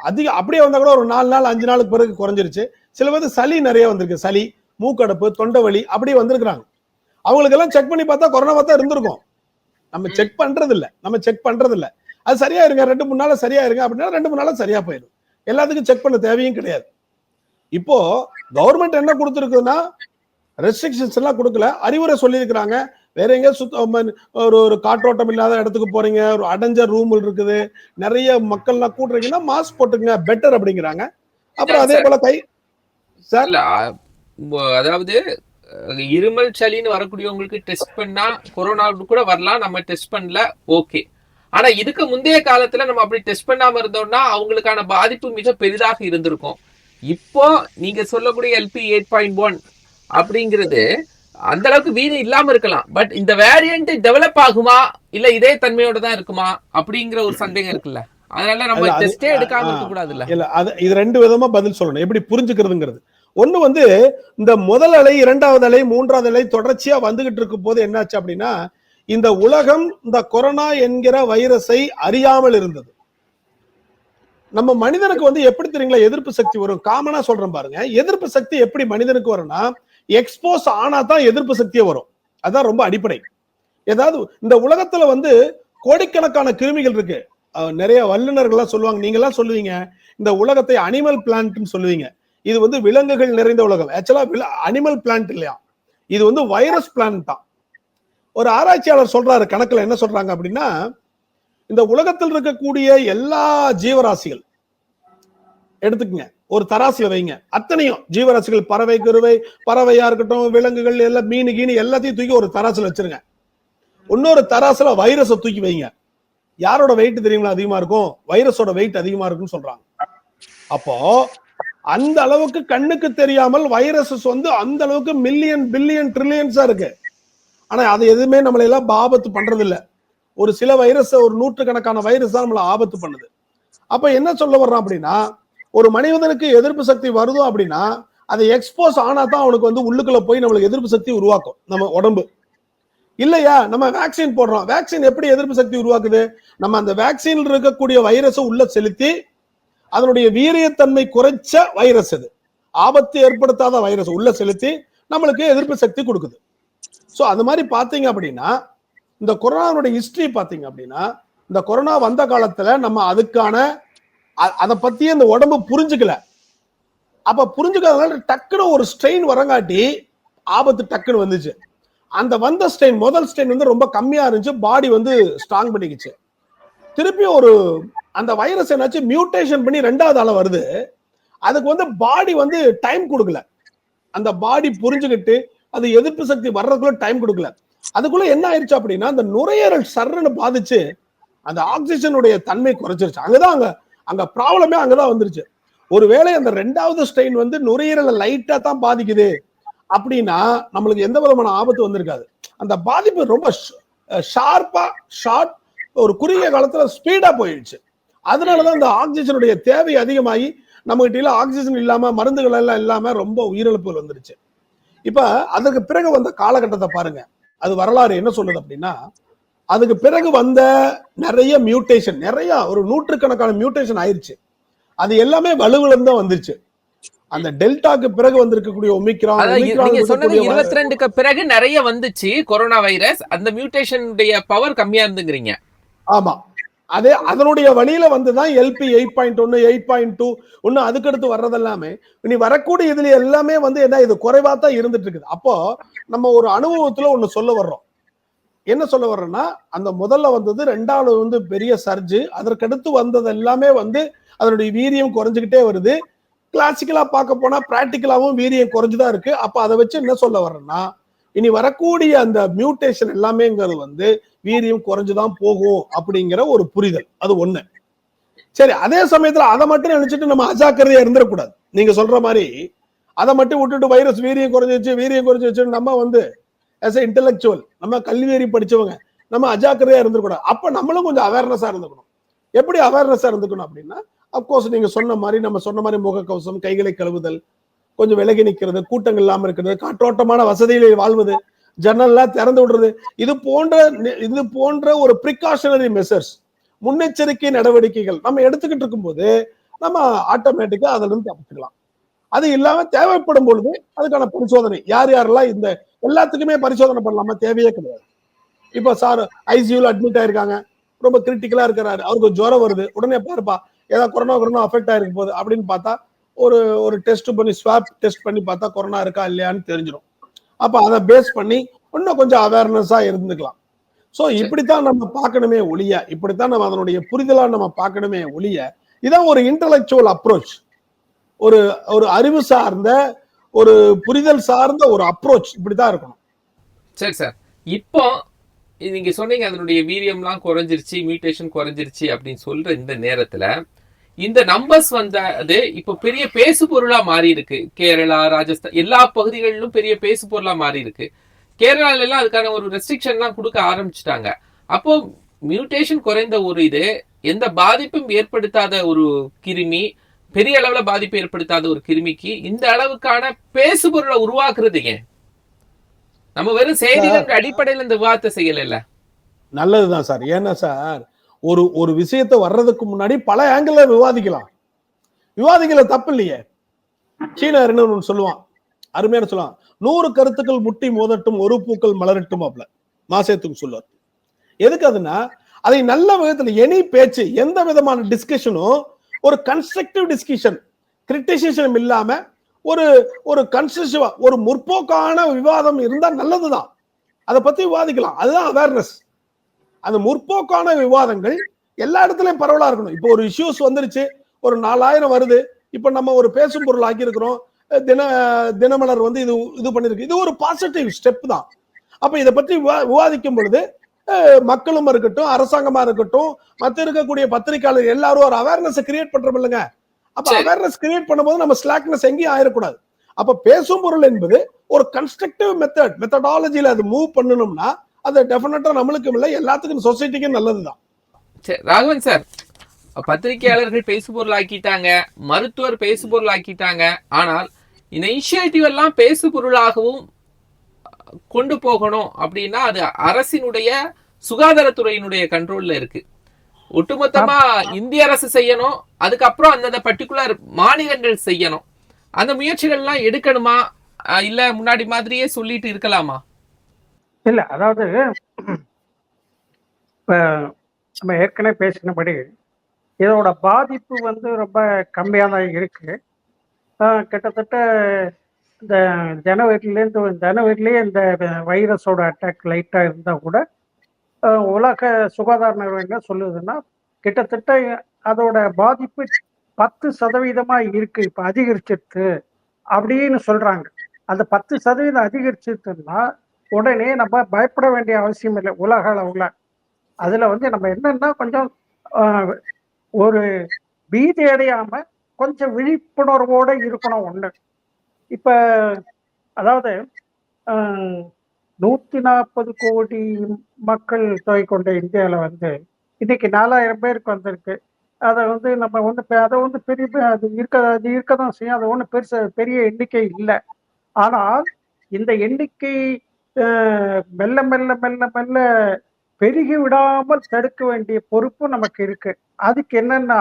அதிகம் அப்படியே வந்தா கூட ஒரு 4 நாள் 5 நாளுக்கு பிறகு குறைஞ்சிருச்சு. சில பேர் சளி நிறைய வந்திருக்கு, சளி, மூக்கடைப்பு, தொண்டை வலி அப்படி வந்திருக்கிறாங்க. அவங்களுக்கு எல்லாம் செக் பண்ணி பார்த்தா கொரோனாவா தான் இருந்திருக்கும். நம்ம செக் பண்றது இல்ல. அது சரியா இருங்க, 2-3 நாள் சரியா இருங்க அப்படின்னா 2-3 நாள் சரியா போயிடும். எல்லாத்துக்கும் செக் பண்ண தேவையும் கிடையாது. இப்போ கவர்மெண்ட் என்ன கொடுத்துருக்குன்னா, ரெஸ்ட்ரிக்ஷன்ஸ் எல்லாம் கொடுக்கல, அறிவுரை சொல்லியிருக்கிறாங்க. வேற எங்கேயும் ஒரு காற்றோட்டம் இல்லாத இடத்துக்கு போறீங்க, ஒரு அடைஞ்ச ரூம் இருக்குது, நிறைய மக்கள்லாம் கூட்டுறீங்கன்னா மாஸ்க் போட்டுங்க பெட்டர் அப்படிங்கிறாங்க. அப்புறம் அதே போல சார், அதாவது இருமல் சளின்னு வரக்கூடியவங்களுக்கு டெஸ்ட் பண்ணா கொரோனா கூட வரலாம், நம்ம டெஸ்ட் பண்ணல, ஓகே. ஆனா இதுக்கு முந்தைய காலத்துல நம்ம அப்படி டெஸ்ட் பண்ணாம இருந்தோம்னா அவங்களுக்கான பாதிப்பு மிக பெரிதாக இருந்திருக்கும். இப்போ நீங்க சொல்லக்கூடிய LP 8.1 அப்படிங்கிறது அந்த அளவுக்கு வீண் இல்லாம இருக்கலாம். பட் இந்த வேரியன்ட் டெவலப் ஆகுமா இல்ல இதே தன்மையோட தான் இருக்குமா அப்படிங்கிற ஒரு சந்தேகம் இருக்குல்ல. அதனால நம்ம டெஸ்டே எடுக்காம இருக்க கூடாதுல்ல. இல்ல, இது 2 விதமா பதில் சொல்லணும், எப்படி புரிஞ்சுக்கிறதுங்கிறது. ஒண்ணு இந்த முதல் அலை, 2வது அலை, 3வது அலை தொடர்ச்சியா வந்துகிட்டு இருக்கும் போது என்னாச்சு அப்படின்னா, இந்த உலகம் இந்த கொரோனா என்கிற வைரஸை அறியாமல் இருந்தது. நம்ம மனிதனுக்கு வந்து எப்படி தெரியுங்களா எதிர்ப்பு சக்தி வரும்? காமனா சொல்றேன் பாருங்க. எதிர்ப்பு சக்தி எப்படி மனிதனுக்கு வரும்னா, எக்ஸ்போஸ் ஆனா தான் எதிர்ப்பு சக்தியே வரும். அதான் ரொம்ப அடிப்படை. ஏதாவது இந்த உலகத்துல வந்து கோடிக்கணக்கான கிருமிகள் இருக்கு. நிறைய வல்லுநர்கள்லாம் சொல்லுவாங்க, நீங்க எல்லாம் சொல்லுவீங்க இந்த உலகத்தை அனிமல் பிளான்ட்னு சொல்லுவீங்க. இது வந்து விலங்குகள் நிறைந்த உலகம். ஆக்சுவலா அனிமல் பிளான்ட் இல்லையா, இது வந்து வைரஸ் பிளான்ட் தான். ஒரு ஆராய்ச்சியாளர் சொல்றாரு, கணக்குல என்ன சொல்றாங்க அப்படின்னா, இந்த உலகத்தில் இருக்கக்கூடிய எல்லா ஜீவராசிகள் எடுத்துக்கங்க, ஒரு தராசுல வைங்க, அத்தனையும் ஜீவராசிகள், பறவை கருவை, பறவையா இருக்கட்டும், விலங்குகள் எல்லாம், மீன் கீனு எல்லாத்தையும் தூக்கி ஒரு தராசுல வச்சிருங்க. இன்னொரு தராசுல வைரஸை தூக்கி வைங்க. யாரோட வெயிட் தெரியுங்களா அதிகமா இருக்கும்? வைரஸோட வெயிட் அதிகமா இருக்குன்னு சொல்றாங்க. அப்போ அந்த அளவுக்கு கண்ணுக்கு தெரியாமல் வைரஸஸ் வந்து அந்த அளவுக்கு மில்லியன் பில்லியன் ட்ரில்லியன்ஸா இருக்கு. ஆனா அது எதுவுமே நம்மள எல்லாம் ஆபத்து பண்றது இல்ல. ஒரு சில வைரஸ், ஒரு நூற்றுக்கணக்கான வைரஸ் தான் நம்மள ஆபத்து பண்ணுது. அப்ப என்ன சொல்ல வர்றோம் அப்படின்னா, ஒரு மனிதனுக்கு எதிர்ப்பு சக்தி வருதோ அப்படின்னா அதை எக்ஸ்போஸ் ஆனா தான் அவனுக்கு வந்து உள்ளுக்குள்ள போய் நம்மளுக்கு எதிர்ப்பு சக்தி உருவாக்கும் நம்ம உடம்பு. இல்லையா, நம்ம வேக்சின் போடுறோம், வேக்சின் எப்படி எதிர்ப்பு சக்தி உருவாக்குது? நம்ம அந்த வேக்சின்ல இருக்கக்கூடிய வைரஸை உள்ள செலுத்தி அதனுடைய வீரியத்தன்மை குறைச்ச வைரஸ், அது ஆபத்து ஏற்படுத்தாத வைரஸ் உள்ள செலுத்தி நம்மளுக்கு எதிர்ப்பு சக்தி கொடுக்குது. ஸோ அது மாதிரி பாத்தீங்க அப்படின்னா, இந்த கொரோனாவுடைய ஹிஸ்டரி பாத்தீங்க அப்படின்னா, இந்த கொரோனா வந்த காலத்துல நம்ம அதுக்கான அதை பத்தி அந்த உடம்பு புரிஞ்சுக்கல. அப்ப புரிஞ்சுக்காதனால டக்குன்னு ஒரு ஸ்ட்ரெயின் வரங்காட்டி ஆபத்து டக்குன்னு வந்துச்சு. அந்த வந்த ஸ்ட்ரெயின், முதல் ஸ்ட்ரெயின் வந்து ரொம்ப கம்மியா இருந்துச்சு, பாடி வந்து ஸ்ட்ராங் பண்ணிக்கிச்சு. திருப்பி ஒரு அந்த வைரஸ் என்னாச்சு, மியூட்டேஷன் பண்ணி ரெண்டாவது ஆள வருது. அதுக்கு வந்து பாடி வந்து டைம் கொடுக்கல. அந்த பாடி புரிஞ்சுக்கிட்டு அது எதிர்ப்பு சக்தி வர்றதுக்குள்ள டைம் கொடுக்கல. அதுக்குள்ள என்ன ஆயிடுச்சு அப்படின்னா, அந்த நுரையீரல் சர்ன்னு பாதிச்சு அந்த ஆக்சிஜனுடைய தன்மை குறைச்சிருச்சு. அங்கதான் அங்க ப்ராப்ளமே அங்கதான் வந்துருச்சு. ஒருவேளை அந்த ரெண்டாவது ஸ்ட்ரெயின் வந்து நுரையீரலை லைட்டா தான் பாதிக்குது அப்படின்னா நம்மளுக்கு எந்த விதமான ஆபத்து வந்திருக்காது. அந்த பாதிப்பு ரொம்ப ஷார்ப்பா, ஷார்ட், ஒரு குறுகிய காலத்துல ஸ்பீடா போயிடுச்சு. அதனாலதான் இந்த ஆக்சிஜனுடைய தேவை அதிகமாகி நம்ம கிட்ட ஆக்சிஜன் இல்லாம, மருந்துகள் எல்லாம் இல்லாம ரொம்ப உயிரிழப்புகள் வந்துருச்சு. இப்ப அதுக்கு பிறகு வந்த காலகட்டத்தை பாருங்க, அது வரலாறு என்ன சொல்லுது அப்படின்னா, அதுக்கு பிறகு வந்த நிறைய மியூட்டேஷன், நிறைய ஒரு நூற்றுக்கணக்கான மியூட்டேஷன் ஆயிருச்சு. அது எல்லாமே வலுவிழந்து தான் வந்துருச்சு. அந்த டெல்டாக்கு பிறகு வந்திருக்கக்கூடிய ஒமிக்ரான், நீங்க சொன்னது 22க்கு பிறகு நிறைய வந்துச்சு கொரோனா வைரஸ். அந்த மியூட்டேஷன் பவர் கம்மியா இருந்துங்கறீங்க. ஆமா, அதே அதனுடைய வழியில வந்துதான் எல்பி 8.1, 8.2, இன்னும் அதுக்கடுத்து வர்றது எல்லாமே இனி வரக்கூடிய இதுல எல்லாமே வந்து என்ன, இது குறைவா தான் இருந்துட்டு இருக்குது. அப்போ நம்ம ஒரு அனுபவத்துல ஒண்ணு சொல்ல வர்றோம். என்ன சொல்ல வர்றோம்னா, அந்த முதல்ல வந்தது, ரெண்டாவது வந்து பெரிய சர்ஜ், அதற்கடுத்து வந்தது எல்லாமே வந்து அதனுடைய வீரியம் குறைஞ்சுக்கிட்டே வருது. கிளாசிக்கலா பார்க்க போனா பிராக்டிக்கலாவும் வீரியம் குறைஞ்சுதான் இருக்கு. அப்ப அதை வச்சு என்ன சொல்ல வர்றேன்னா, இனி வரக்கூடிய அந்த மியூட்டேஷன் எல்லாமேங்கிறது வந்து வீரியம் குறைஞ்சுதான் போகும் அப்படிங்கிற ஒரு புரிதல், அது ஒண்ணு. சரி, அதே சமயத்துல அதை மட்டும் நினைச்சிட்டு நம்ம அஜாக்கிரதையா இருந்துடக்கூடாது. நீங்க சொல்ற மாதிரி அதை மட்டும் விட்டுட்டு வைரஸ் வீரியம் குறைஞ்சு வச்சு நம்ம வந்து as a intellectual, நம்ம கல்வியறி படிச்சவங்க நம்ம அஜாக்கிரதையா இருந்துக்கூடாது. அப்ப நம்மளும் கொஞ்சம் அவேர்னஸா இருந்துக்கணும். எப்படி அவேர்னஸா இருந்துக்கணும் அப்படின்னா, அப்கோர்ஸ் நீங்க சொன்ன மாதிரி, நம்ம சொன்ன மாதிரி முகக்கவசம், கைகளை கழுவுதல், கொஞ்சம் விலகி நிற்கிறது, கூட்டங்கள் இல்லாம இருக்கிறது, காற்றோட்டமான வசதிகளில் வாழ்வது, ஜன்னல்லாம் திறந்து விடுறது, இது போன்ற ஒரு ப்ரிகாஷனரி மெசர்ஸ், முன்னெச்சரிக்கை நடவடிக்கைகள் நம்ம எடுத்துக்கிட்டு இருக்கும்போது நம்ம ஆட்டோமேட்டிக்கா அதுல இருந்து தப்பிச்சுக்கலாம். அது இல்லாம தேவைப்படும் பொழுது அதுக்கான பரிசோதனை, யார் யாரெல்லாம் இந்த எல்லாத்துக்குமே பரிசோதனை பண்ணலாமா, தேவையே கிடையாது. இப்ப சார் ஐசியூல அட்மிட் ஆயிருக்காங்க, ரொம்ப கிரிட்டிக்கலா இருக்கிறாரு, அவருக்கு ஜுரம் வருது, உடனே பாருப்பா ஏதாவது கொரோனா அஃபெக்ட் ஆயிருக்கு போகுது அப்படின்னு பார்த்தா ஒரு டெஸ்ட் பண்ணி, ஸ்வாப் டெஸ்ட் பண்ணி பார்த்தா கொரோனா இருக்கா இல்லையான்னு தெரிஞ்சிடும். அப்ப அதை பேஸ் பண்ணி இன்னும் கொஞ்சம் அவேர்னஸா இருந்துக்கலாம். சோ இப்படித்தான் நம்ம பார்க்கணுமே ஒழிய, இப்படித்தான் நம்ம அதனுடைய புரிதலா நம்ம பார்க்கணுமே ஒழிய, இதான் ஒரு இன்டலெக்சுவல் அப்ரோச், ஒரு அறிவு சார்ந்த, ஒரு புரிதல் சார்ந்த ஒரு அப்ரோச், இப்படித்தான் இருக்கணும். சரி சார், இப்போ நீங்க சொன்னீங்க அதனுடைய வீரியம்லாம் குறைஞ்சிருச்சு, மியூட்டேஷன் குறைஞ்சிருச்சு அப்படின்னு சொல்ற இந்த நேரத்துல இந்த நம்பர்ஸ் வந்தது இப்ப பெரிய பேசு பொருளா மாறி இருக்கு. கேரளா, ராஜஸ்தான் எல்லா பகுதிகளிலும் பெரிய பேசு பொருளா மாறி இருக்கு. கேரளால எல்லாம் அதுக்கான ஒரு ரெஸ்ட்ரிக்ஷன் எல்லாம் கொடுக்க ஆரம்பிச்சுட்டாங்க. அப்போ மியூட்டேஷன் குறைந்த ஒரு இது, எந்த பாதிப்பும் ஏற்படுத்தாத ஒரு கிருமி, பெரிய அளவுல பாதிப்பு ஏற்படுத்தாத ஒரு கிருமிக்கு இந்த அளவுக்கான பேசு பொருளை உருவாக்குறது ஏன்? நம்ம வெறும் செய்திகளுக்கு அடிப்படையில் இந்த விவாதத்தை செய்யல. நல்லதுதான் சார். ஏன்னா சார், ஒரு ஒரு விஷயத்தை வர்றதுக்கு முன்னாடி பல ஆங்கிள் விவாதிக்கல தப்பு இல்லையே. சீன அறிஞர் சொல்லுவான், அருமையான சொல்லுவான், 100 கருத்துக்கள் முட்டி மோதட்டும், ஒரு பூக்கள் மலரட்டும் அப்பல மாசேத்துக்கு சொல்லுவார். எதுக்கு அதுன்னா, அதை நல்ல விதத்துல எனி பேச்சு, எந்த விதமான டிஸ்கஷனும் ஒரு கன்ஸ்ட்ரக்டிவ் டிஸ்கஷன், கிரிட்டிசிசம் இல்லாம ஒரு ஒரு கன்ஸ்ட்ரக்டிவா ஒரு முற்போக்கான விவாதம் இருந்தா நல்லதுதான். அதை பத்தி விவாதிக்கலாம். அதுதான் அவேர்னஸ். அந்த முற்போக்கான விவாதங்கள் எல்லா இடத்துலயும் பரவலா இருக்கணும். இப்போ ஒரு இஷ்யூஸ் வந்துருச்சு, ஒரு 4000 வருது, இப்ப நம்ம ஒரு பேசும் பொருள் ஆக்கி இருக்கிறோம், தினமலர் வந்து இது பண்ணிருக்கு, இது ஒரு பாசிட்டிவ் ஸ்டெப் தான். அப்ப இதை பற்றி விவாதிக்கும் பொழுது மக்களும் இருக்கட்டும், அரசாங்கமா இருக்கட்டும், மத்த இருக்கக்கூடிய பத்திரிகையாளர் எல்லாரும் ஒரு அவேர்னஸ் கிரியேட் பண்றோம் இல்லைங்க. அப்ப அவேர்னஸ் கிரியேட் பண்ணும்போது நம்ம ஸ்லாக்னஸ் எங்கேயும் ஆயிடக்கூடாது. அப்ப பேசும் பொருள் என்பது ஒரு கன்ஸ்ட்ரக்டிவ் மெத்தடாலஜில அது மூவ் பண்ணணும்னா அது டெஃபினட்டா நம்மளுக்கும் இல்லை, எல்லாத்துக்கும் சொசைட்டிக்கும் நல்லதுதான். ராகவன் சார், பத்திரிகையாளர்கள் பேசுபொருள் ஆக்கிட்டாங்க, மருத்துவர் பேசுபொருள் ஆக்கிட்டாங்க. ஆனால் இந்த இனிஷியேட்டிவ் எல்லாம் பேசுபொருளாகவும் கொண்டு போகணும் அப்படின்னா அது அரசினுடைய சுகாதாரத்துறையினுடைய கண்ட்ரோல்ல இருக்கு. ஒட்டுமொத்தமா இந்திய அரசு செய்யணும், அதுக்கப்புறம் அந்தந்த பர்டிகுலர் மாநிலங்கள் செய்யணும். அந்த முயற்சிகள் எல்லாம் எடுக்கணுமா, இல்ல முன்னாடி மாதிரியே சொல்லிட்டு இருக்கலாமா? இல்ல, அதாவது இப்ப நம்ம ஏற்கனவே பேசினபடி இதோட பாதிப்பு வந்து ரொம்ப கம்மியாக தான் இருக்கு. கிட்டத்தட்ட இந்த ஜனவரிலேயே இந்த வைரஸோட அட்டாக் லைட்டாக இருந்தால் கூட உலக சுகாதார நிறுவனம் என்ன சொல்லுதுன்னா, கிட்டத்தட்ட அதோட பாதிப்பு 10% இருக்கு, இப்போ அதிகரிச்சிருக்கு அப்படின்னு சொல்றாங்க. அந்த 10% அதிகரிச்சிருக்குன்னா உடனே நம்ம பயப்பட வேண்டிய அவசியம் இல்லை உலக அளவுல. அதுல வந்து நம்ம என்னன்னா கொஞ்சம் ஒரு பீதி அடையாம கொஞ்சம் விழிப்புணர்வோட இருக்கணும். ஒண்ணு, இப்ப அதாவது 140 கோடி மக்கள் தொகை கொண்ட இந்தியாவில் வந்து இன்னைக்கு 4000 பேருக்கு வந்திருக்கு. அதை வந்து நம்ம வந்து அதை வந்து பெரிய அது இருக்கதான் செய்யும். அது ஒன்றும் பெரிய எண்ணிக்கை இல்லை. ஆனால் இந்த எண்ணிக்கை மெல்ல மெல்ல மெல்ல மெல்ல பெருகி விடாமல் தடுக்க வேண்டிய பொறுப்பு நமக்கு இருக்கு. அதுக்கு என்னன்னா,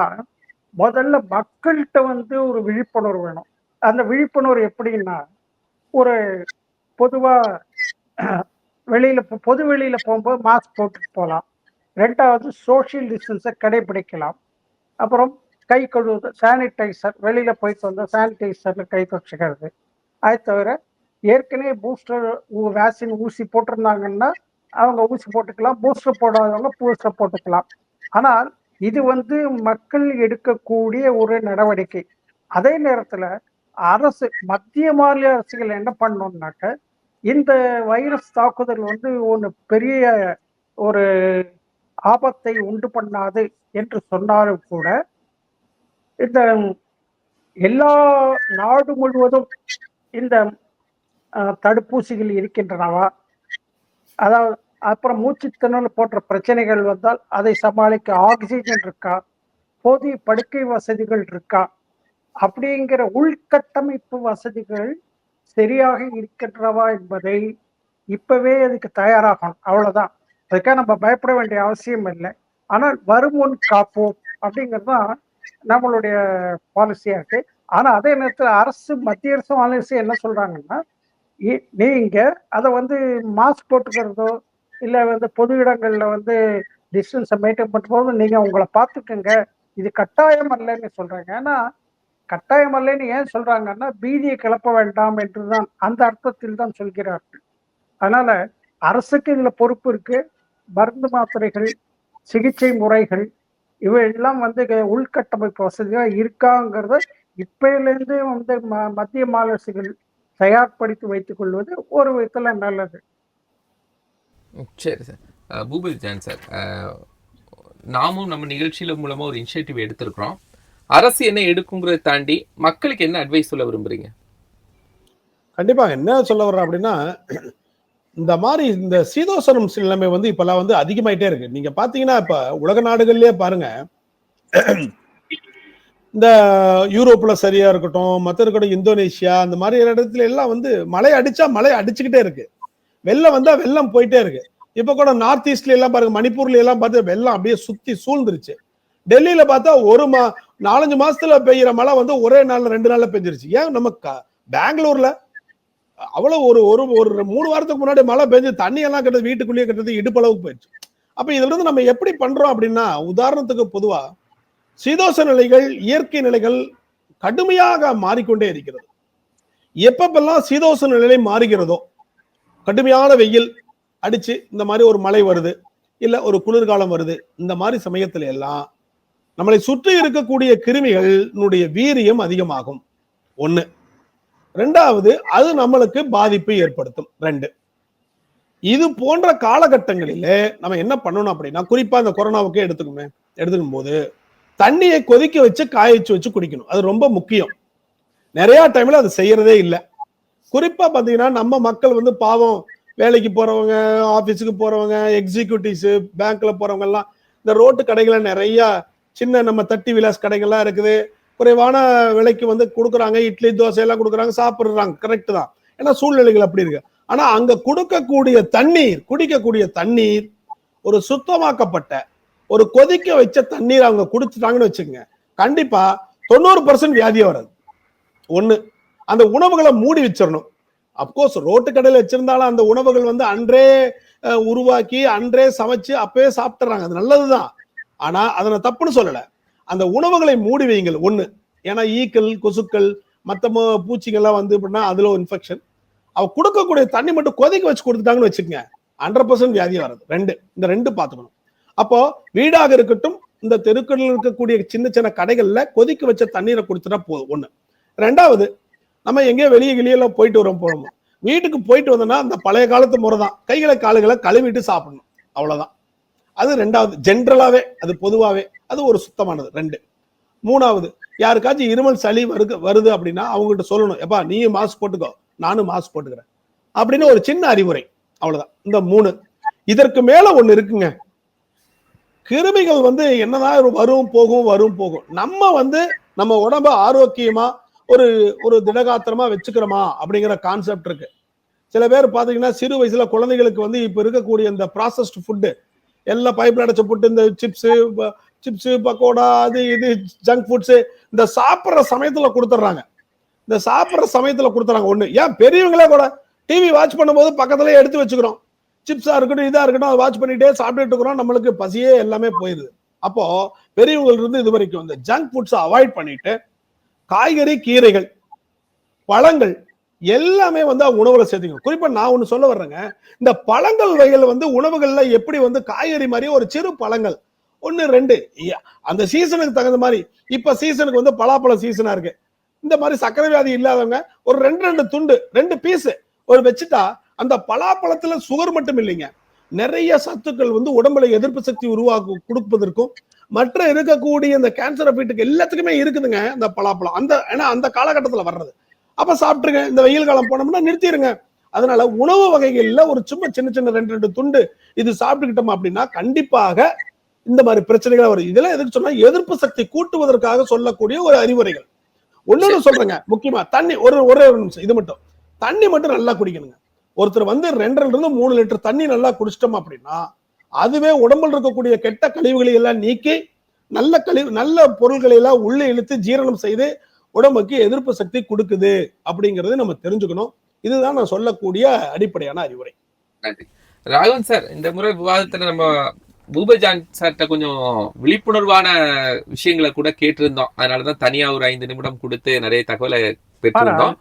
முதல்ல மக்கள்கிட்ட வந்து ஒரு விழிப்புணர்வு வேணும். அந்த விழிப்புணர்வு எப்படின்னா, ஒரு பொதுவா பொது வெளியில போகும்போது மாஸ்க் போட்டுட்டு போகலாம். 2வது சோசியல் டிஸ்டன்ஸை கடைபிடிக்கலாம். அப்புறம் கை கழுவுது, சானிடைசர், வெளியில போயிட்டு வந்தா சானிடைசர்ல கை தொடச்சிக்கிறது. அது தவிர ஏற்கனவே பூஸ்டர் வேக்சின் ஊசி போட்டிருந்தாங்கன்னா அவங்க ஊசி போட்டுக்கலாம், பூஸ்டர் போடாதவங்க பூஸ்டர் போட்டுக்கலாம். ஆனால் இது வந்து மக்கள் எடுக்கக்கூடிய ஒரு நடவடிக்கை. அதே நேரத்துல அரசு, மத்திய மாநில அரசுகள் என்ன பண்ணணும்னாக்க, இந்த வைரஸ் தாக்குதல் வந்து ஒன்று பெரிய ஒரு ஆபத்தை உண்டு பண்ணாது என்று சொன்னாலும் கூட, இந்த எல்லா நாடு முழுவதும் இந்த தடுப்பூசிகள் இருக்கின்றனவா, அதாவது அப்புறம் மூச்சுத்திணறல் போன்ற பிரச்சனைகள் வந்தால் அதை சமாளிக்க ஆக்சிஜன் இருக்கா, போதிய படுக்கை வசதிகள் இருக்கா, அப்படிங்கிற உள்கட்டமைப்பு வசதிகள் சரியாக இருக்கின்றவா என்பதை இப்பவே அதுக்கு தயாராகணும். அவ்வளவுதான். அதுக்காக நம்ம பயப்பட வேண்டிய அவசியம் இல்லை. ஆனால் வரும் முன் காப்போம் அப்படிங்கிறது தான் நம்மளுடைய பாலிசியா இருக்கு. ஆனா அதே நேரத்தில் அரசு, மத்திய அரசு, மாநில அரசு என்ன சொல்றாங்கன்னா, நீங்க அதை வந்து மாஸ்க் போட்டுக்கிறதோ இல்லை வந்து பொது இடங்கள்ல வந்து டிஸ்டன்ஸை மெயின்டைன் பண்ணும்போது நீங்க உங்களை பார்த்துக்கங்க, இது கட்டாயம் அல்லன்னு சொல்றாங்க. ஏன்னா கட்டாயம் அல்லன்னு ஏன் சொல்றாங்கன்னா, பீதியை கிளப்ப வேண்டாம் என்றுதான், அந்த அர்த்தத்தில் தான் சொல்கிறார்கள். அதனால அரசுக்கு இதுல பொறுப்பு இருக்கு. மருந்து மாத்திரைகள், சிகிச்சை முறைகள் இவையெல்லாம் வந்து உள்கட்டமைப்பு வசதியா இருக்காங்கிறத இப்பயிலிருந்து வந்து மத்திய மாநில அரசுகள் தயார்படுத்தி வைத்துக் கொள்வது ஒரு விதத்துல நல்லது. சரி சார். பூபதி ஜான் சார், நாமும் நம்ம நிகழ்ச்சியில மூலமா ஒரு இனிஷியேட்டிவ் எடுத்திருக்கிறோம். அரசு என்ன எடுக்குங்கிறத தாண்டி மக்களுக்கு என்ன அட்வைஸ் சொல்ல விரும்புறீங்க? கண்டிப்பா என்ன சொல்ல வர்றேன் அப்படின்னா, இந்த மாதிரி இந்த சீதோசனம் நிலைமை வந்து இப்பெல்லாம் வந்து அதிகமாயிட்டே இருக்கு. நீங்க பாத்தீங்கன்னா இப்ப உலக நாடுகள்லயே பாருங்க, இந்த யூரோப்ல சரியா இருக்கட்டும், மற்ற இருக்கட்டும், இந்தோனேஷியா, அந்த மாதிரி இடத்துல எல்லாம் வந்து மழை அடிச்சா மழை அடிச்சுக்கிட்டே இருக்கு, வெள்ளம் வந்தா வெள்ளம் போயிட்டே இருக்கு. இப்ப கூட நார்த் ஈஸ்ட்ல எல்லாம் பாருங்க, மணிப்பூர்ல எல்லாம் பார்த்து வெள்ளம் அப்படியே சுத்தி சூழ்ந்துருச்சு. டெல்லியில பார்த்தா 4-5 மாசத்துல பெய்யற மழை வந்து ஒரே நாள்ல 2 நாள்ல பெஞ்சிருச்சு. ஏன் நம்ம பெங்களூர்ல அவ்வளவு ஒரு ஒரு ஒரு 3 வாரத்துக்கு முன்னாடி மழை பெஞ்சு தண்ணி எல்லாம் கட்டுறது வீட்டுக்குள்ளேயே கட்டுறது இடுப்பளவுக்கு போயிடுச்சு. அப்ப இதுல இருந்து நம்ம எப்படி பண்றோம் அப்படின்னா, உதாரணத்துக்கு பொதுவா சீதோஷ நிலைகள், இயற்கை நிலைகள் கடுமையாக மாறிக்கொண்டே இருக்கிறது. எப்பப்பெல்லாம் சீதோஷ நிலை மாறுகிறதோ, கடுமையான வெயில் அடிச்சு இந்த மாதிரி ஒரு மழை வருது, இல்ல ஒரு குளிர்காலம் வருது, இந்த மாதிரி சமயத்துல எல்லாம் நம்மளை சுற்றி இருக்கக்கூடிய கிருமிகளுடைய வீரியம் அதிகமாகும். 1. 2வது, அது நம்மளுக்கு பாதிப்பு ஏற்படுத்தும். 2. இது போன்ற காலகட்டங்களிலே நம்ம என்ன பண்ணணும் அப்படின்னா, குறிப்பா இந்த கொரோனாவுக்கு எடுத்துக்கும் போது தண்ணியை கொதிக்க வச்சு காய வச்சு குடிக்கணும். அது ரொம்ப முக்கியம். நிறைய டைம்ல அது செய்யறதே இல்லை. குறிப்பா பாத்தீங்கன்னா நம்ம மக்கள் வந்து பாவம், வேலைக்கு போறவங்க, ஆபீஸுக்கு போறவங்க, எக்ஸிக்யூட்டிவ்ஸ், பேங்க்ல போறவங்க எல்லாம் இந்த ரோட்டு கடைகளை நிறைய சின்ன நம்ம தட்டி விலாஸ் கடைகள்லாம் இருக்குது. குறைவான விலைக்கு வந்து கொடுக்குறாங்க, இட்லி தோசை எல்லாம் கொடுக்குறாங்க, சாப்பிடுறாங்க. கரெக்ட் தான், ஏன்னா சூழ்நிலைகள் அப்படி இருக்கு. ஆனா அங்க குடிக்கக்கூடிய தண்ணீர் ஒரு சுத்தமாக்கப்பட்ட ஒரு கொதிக்க வச்ச தண்ணீர் அவங்க குடிச்சுட்டாங்கன்னு வச்சுக்கோங்க, கண்டிப்பா 90% வியாதியே வராது. 1. அந்த உணவுகளை மூடி வச்சிடணும். அப்கோர்ஸ் ரோட்டு கடையில் வச்சிருந்தாலும் அந்த உணவுகள் வந்து அன்றே உருவாக்கி அன்றே சமைச்சு அப்பவே சாப்பிட்டுறாங்க, அது நல்லதுதான். ஆனா அதை நான் தப்புன்னு சொல்லல. அந்த உணவுகளை மூடி வையுங்கள். 1. ஏன்னா ஈக்கள், கொசுக்கள், மற்ற பூச்சிகள்லாம் வந்து அப்படின்னா அதுல ஒரு இன்ஃபெக்ஷன். அவ கொடுக்கக்கூடிய தண்ணி மட்டும் கொதிக்க வச்சு கொடுத்துட்டாங்கன்னு வச்சுக்கோங்க, 100% வியாதியே வராது. 2. இந்த 2 பார்த்துக்கணும். அப்போ வீடாக இருக்கட்டும், இந்த தெருக்களில் இருக்கக்கூடிய சின்ன சின்ன கடைகள்ல கொதிக்க வச்ச தண்ணீரை குடிச்சுட்டா போதும். 1. 2வது, நம்ம எங்கேயோ வெளியே போயிட்டு போறோம், வீட்டுக்கு போயிட்டு வந்தோம்னா அந்த பழைய காலத்து முறை தான், கைகளை காலுகளை கழுவிட்டு சாப்பிடணும், அவ்வளவுதான். அது 2வது, ஜென்ரலாவே, அது பொதுவாவே அது ஒரு சுத்தமானது. 2. 3வது, யாருக்காச்சும் இருமல் சளி வருது அப்படின்னா அவங்ககிட்ட சொல்லணும், எப்பா நீயும் மாஸ்க் போட்டுக்கோ, நானும் மாஸ்க் போட்டுக்கிறேன் அப்படின்னு ஒரு சின்ன அறிவுரை, அவ்வளவுதான். இந்த 3. இதற்கு மேல ஒண்ணு இருக்குங்க. கிருமிகள் வந்து என்னதான் வரும் போகும், நம்ம வந்து நம்ம உடம்ப ஆரோக்கியமா ஒரு திடகாத்திரமா வச்சுக்கிறோமா அப்படிங்கிற கான்செப்ட் இருக்கு. சில பேர் பாத்தீங்கன்னா சிறு வயசுல குழந்தைகளுக்கு வந்து இப்ப இருக்கக்கூடிய இந்த ப்ராசஸ்ட் ஃபுட்டு எல்லாம் பைப்ல அடைச்ச புட்டு, இந்த சிப்ஸ் பக்கோடா, அது இது ஜங்க் ஃபுட்ஸ் இந்த சாப்பிட்ற சமயத்துல கொடுத்துட்றாங்க. 1. ஏன் பெரியவங்களே கூட டிவி வாட்ச் பண்ணும்போது பக்கத்துலயே எடுத்து வச்சுக்கிறோம், சிப்ஸா இருக்கட்டும் இதா இருக்கட்டும், அதை வாட்ச் பண்ணிட்டே சாப்பிட்டுட்டு இருக்கிறோம், நம்மளுக்கு பசியே எல்லாமே போயிருது. அப்போ பெரியவங்க இருந்து இது வரைக்கும் இந்த ஜங்க் ஃபுட்ஸை அவாய்ட் பண்ணிட்டு காய்கறி, கீரைகள், பழங்கள் எல்லாமே வந்து உணவுல சேர்த்துக்கணும். குறிப்பா நான் ஒண்ணு சொல்ல வர்றேங்க, இந்த பழங்கள் வகைகள் வந்து உணவுகள்ல எப்படி வந்து காய்கறி மாதிரி ஒரு சிறு பழங்கள் 1, 2 அந்த சீசனுக்கு தகுந்த மாதிரி. இப்ப சீசனுக்கு வந்து பலாப்பழம் சீசனா இருக்கு, இந்த மாதிரி சர்க்கரை வியாதி இல்லாதவங்க ஒரு 2 துண்டு 2 பீஸ் வச்சுட்டா அந்த பலாப்பழத்துல சுகர் மட்டும் இல்லைங்க, நிறைய சத்துக்கள் வந்து உடம்புல எதிர்ப்பு சக்தி கொடுப்பதற்கும் மற்ற இருக்கக்கூடிய இந்த கேன்சர் அஃபெக்ட்டுக்கு எல்லாத்துக்குமே இருக்குதுங்க இந்த பலாப்பழம். அந்த காலகட்டத்தில் வர்றது. அப்ப சாப்பிட்டுருங்க, இந்த வெயில் காலம் போனோம்னா நிறுத்திடுங்க. அதனால உணவு வகைகள்ல ஒரு சும்மா சின்ன 2 துண்டு இது சாப்பிட்டுக்கிட்டோம் அப்படின்னா கண்டிப்பாக இந்த மாதிரி பிரச்சனைகள் வரும். இதெல்லாம் எதுக்கு சொன்னா, எதிர்ப்பு சக்தி கூட்டுவதற்காக சொல்லக்கூடிய ஒரு அறிவுரைகள். ஒன்னொன்னு சொல்றேங்க, முக்கியமா தண்ணி ஒரே நிமிஷம், இது மட்டும், தண்ணி மட்டும் நல்லா குடிக்கணுங்க. ஒருத்தர் வந்து 2 to 3 லிட்டர் தண்ணி நல்லா குடிச்சிட்டோம் அப்படின்னா அதுவே உடம்புல இருக்கக்கூடிய கெட்ட கழிவுகளை எல்லாம் நீக்கி நல்ல பொருள்களை எல்லாம் உள்ளே இழுத்து ஜீரணம் செய்து உடம்புக்கு எதிர்ப்பு சக்தி கொடுக்குது அப்படிங்கறது நம்ம தெரிஞ்சுக்கணும். இதுதான் நான் சொல்லக்கூடிய அடிப்படையான அறிவுரை. நன்றி ராகவன் சார். இந்த முறை விவாதத்துல நம்ம பூபஜான் சார்ட்ட கொஞ்சம் விழிப்புணர்வான விஷயங்களை கூட கேட்டிருந்தோம், அதனாலதான் தனியா ஒரு 5 நிமிடம் கொடுத்து நிறைய தகவலை பெற்றிருந்தோம்.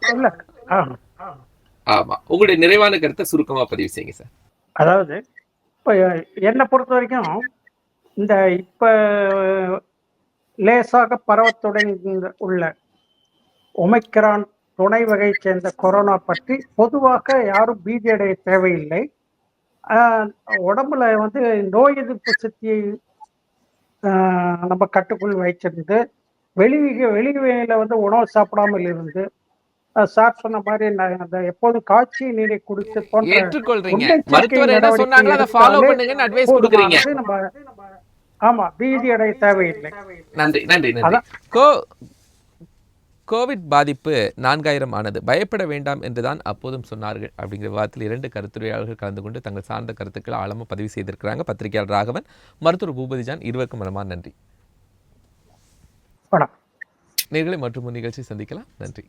ஆமா, உங்களுடைய நிறைவான கருத்தை சுருக்கமா பதிவு செய்யுங்க சார். அதாவது இப்ப என்னை பொறுத்த வரைக்கும் இந்த இப்ப லேசாக பரவத்துடன் உள்ள ஒமைக்ரான் துணை வகை சேர்ந்த கொரோனா பற்றி பொதுவாக யாரும் பீதி அடைய தேவையில்லை. உடம்புல வந்து நோய் எதிர்ப்பு சக்தியை நம்ம கட்டுக்குள் வைச்சிருந்து வெளியில வந்து உணவு சாப்பிடாமல் இருந்து சார் சொன்ன மாதிரி அந்த எப்போதும் காய்ச்சி நீரை குடித்து போன்ற நம்ம ஆமா பீதி அடைய தேவையில்லை. நன்றி. கோவிட் பாதிப்பு 4000 ஆனது, பயப்பட வேண்டாம் என்றுதான் அப்போதும் சொன்னார்கள் அப்படிங்கிற விவாதத்தில் 2 கருத்துரையாளர்கள் கலந்து கொண்டு தங்கள் சார்ந்த கருத்துக்களை ஆழமாக பதிவு செய்திருக்கிறாங்க. பத்திரிகையாளர் ராகவன், மருத்துவர் பூபதிஜான், இருவருக்கும் மனமான நன்றி. வணக்கம். நேர்களை மற்றும் நிகழ்ச்சி சந்திக்கலாம். நன்றி.